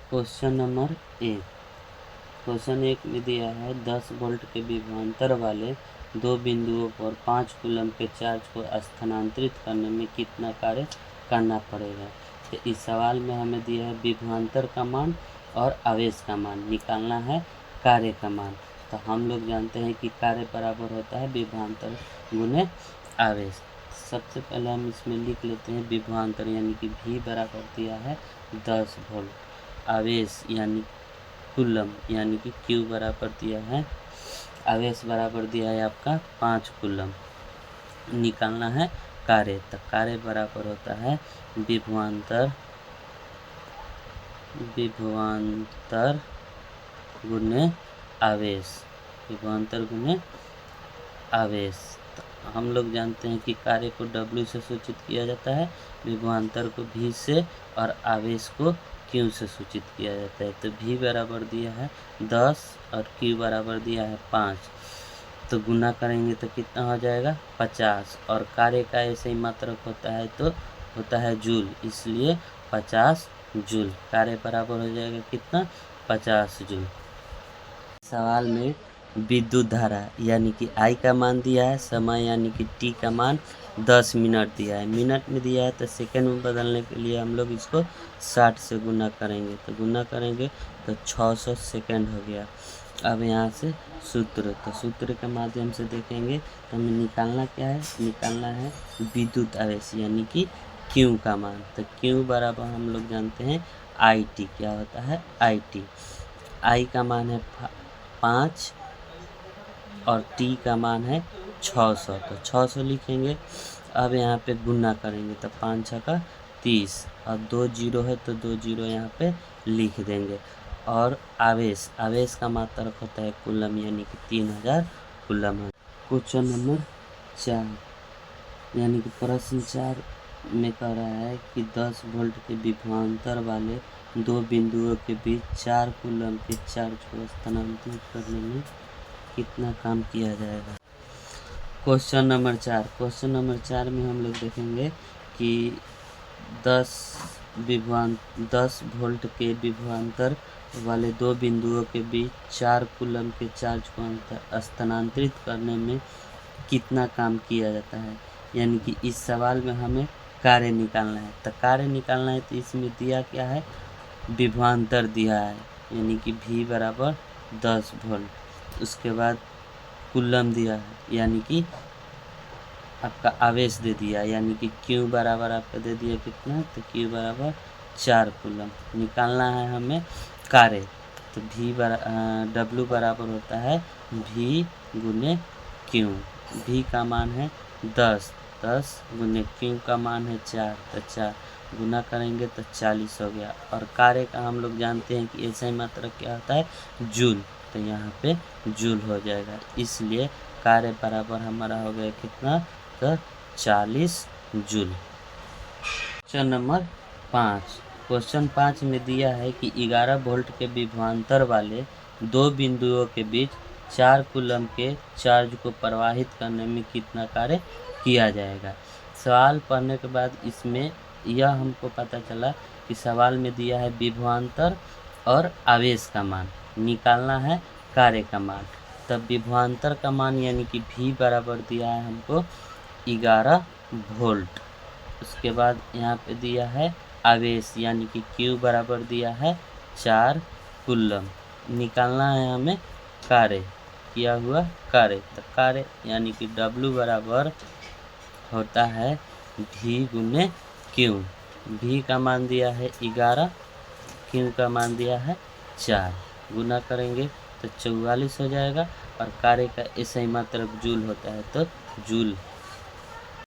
Question number 1। Question 1 में दिया है 10 वोल्ट के विभवांतर वाले दो बिंदुओं पर 5 कूलम के चार्ज को स्थानांतरित करने में कितना कार्य करना पड़ेगा। तो इस सवाल में हमें दिया है विभवांतर का मान और आवेश का मान निकालना है, कार्य का मान। तो हम लोग जानते हैं कि कार्य बराबर होता है विभवांतर गुने आवेश। सबसे पहले हम इसमें लिख लेते हैं विभवांतर यानी कि V बराबर दिया है 10 वोल्ट, आवेश यानी कूलम यानी कि Q बराबर दिया है, आवेश बराबर दिया है आपका 5 कूलम। निकालना है कार्य, तो कार्य बराबर होता है विभवांतर गुने आवेश, विभवांतर गुने आवेश। तो हम लोग जानते हैं कि कार्य को W से सूचित किया जाता है, विभवांतर को V से और आवेश को Q से सूचित किया जाता है। तो V बराबर दिया है 10 और Q बराबर दिया है 5। तो गुना करेंगे तो कितना हो जाएगा 50, और कार्य का ऐसे ही मात्रक होता है तो होता है जूल, इसलिए 50 जूल। कार्य बराबर हो जाएगा कितना 50 जूल। सवाल में विद्युत धारा यानी कि I का मान दिया है, समय यानी कि T का मान 10 मिनट दिया है, मिनट में दिया है तो सेकंड में बदलने के लिए हम लोग इसको 60 से गुना करेंगे। तो गुना करेंगे तो 600 सेकंड हो गया। अब यहाँ से सूत्र, तो सूत्र के माध्यम से देखेंगे तो हमें निकालना क्या है, निकालना है विद्युत आवेश यानी कि Q का मान। तो Q बराबर हम लोग जानते हैं IT, क्या होता है IT। I का मान है 5 और T का मान है 600, तो 600 लिखेंगे। अब यहाँ पे गुना करेंगे तो 5 छक्का 30 और 2 जीरो है तो 2 जीरो यहाँ पे लिख देंगे। और आवेश, आवेश का मात्रक होता है कूलम यानी कि 3000 कूलम है। क्वेश्चन नंबर 4 यानी कि प्रश्न 4 में कह रहा है कि 10 वोल्ट के विभवांतर वाले दो बिंदुओं के बीच 4 कूलम के चार्ज को स्थानांतरित करने में कितना काम किया जाएगा। क्वेश्चन नंबर 4 में हम लोग देखेंगे कि 10 वोल्ट के विभवांतर वाले दो बिंदुओं के बीच 4 कूलम के चार्ज को स्थानांतरित करने में कितना काम किया जाता है। यानी कि इस सवाल में हमें कार्य निकालना है। तो कार्य निकालना है तो इसमें दिया क्या है, विभवांतर दिया है यानी कि V बराबर 10 वोल्ट। उसके बाद कूलम दिया है यानी कि आपका आवेश दे दिया, यानी कि Q बराबर आपका दे दिया कितना, तो Q बराबर 4 कूलम। निकालना है हमें कार्य, तो W बराबर होता है V गुने Q। V का मान है 10 गुने Q का मान है 4, तो 4 गुना करेंगे तो 40 हो गया। और कार्य का हम लोग जानते हैं कि ऐसा ही मात्रक क्या होता है जूल, तो यहाँ पे जूल हो जाएगा, इसलिए कार्य बराबर हमारा हो गया कितना, तो 40 जूल। Question number 5। क्वेश्चन 5 में दिया है कि 11 वोल्ट के विभवांतर वाले दो बिंदुओं के बीच 4 कूलम के चार्ज को प्रवाहित करने में कितना कार्य किया जाएगा। सवाल पढ़ने के बाद इसमें यह हमको पता चला कि सवाल में दिया है विभवांतर और आवेश का मान, निकालना है कार्य का मान। तब विभवांतर का मान यानी कि V बराबर दिया है हमको 11 वोल्ट। उसके बाद यहाँ पे दिया है आवेश यानी कि Q बराबर दिया है 4 कूलम। निकालना है हमें कार्य, किया हुआ कार्य। तो कार्य यानी कि W बराबर होता है V गुने Q। V का मान दिया है 11, Q का मान दिया है 4, गुना करेंगे तो 44 हो जाएगा। और कार्य का ऐसा ही मात्रक जूल होता है तो जूल